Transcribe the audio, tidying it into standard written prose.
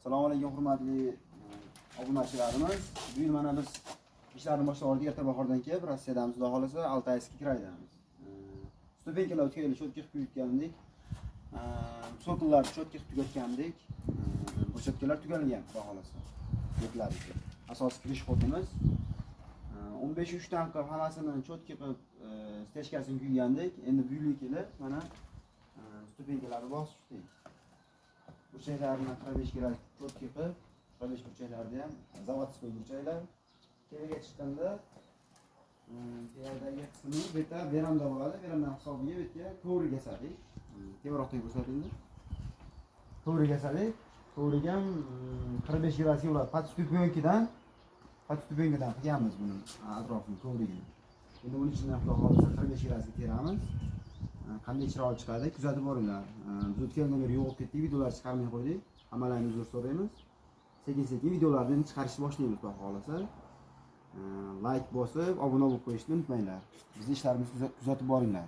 Assalomu alaykum hurmatli obunachilarimiz. Bu yil mana biz ishlarni boshladik erta bahordan kelib Rossiyadamiz, xudo xolasa Altayskiy kraydamiz. Stupenkalar o'tkazilib cho'tkih quyitgandik. So'qillar cho'tkih tugatgandik. Bo'shatkalar tugalgan, xudo xolasa. Betlariga. Asosiy kirish xotimiz 15-3 dan qilib hammasini cho'tkih qilib stechkasini kuygandik. Endi bu yilga kelib mana stupenkalarni bosdik. Burchaklarni 45 kerak cho'tkih qilib, 45 burchaklarni ham zavodskiy burchaklar. Kelaga chiqqanda teradagi qismi bu yerda veranda bo'ladi. Veranda hisobiga bu yerga kovrik yasadik. Tevaroqdagi ko'rsatildi. Kovrik yasadik. Kovrik ham 45 kerak bo'ladi. Patstupenkadan qilganmiz buni atrofini kovrigini. Endi uning ichidan xudo xolasa 45 kerak teramiz. Qanday chiroyli chiqadi kuzatib boringlar. Biz o'tgan yil yo'q ketdik, videolar chiqarmay qo'ydik. Hammalarni uzr so'raymiz. Sekin-sekin videolarni chiqarishni boshlaymiz, xudo xolasa. Like bosib, obuna bo'lib qo'yishni unutmanglar. Bizning ishlarimizni kuzatib boringlar.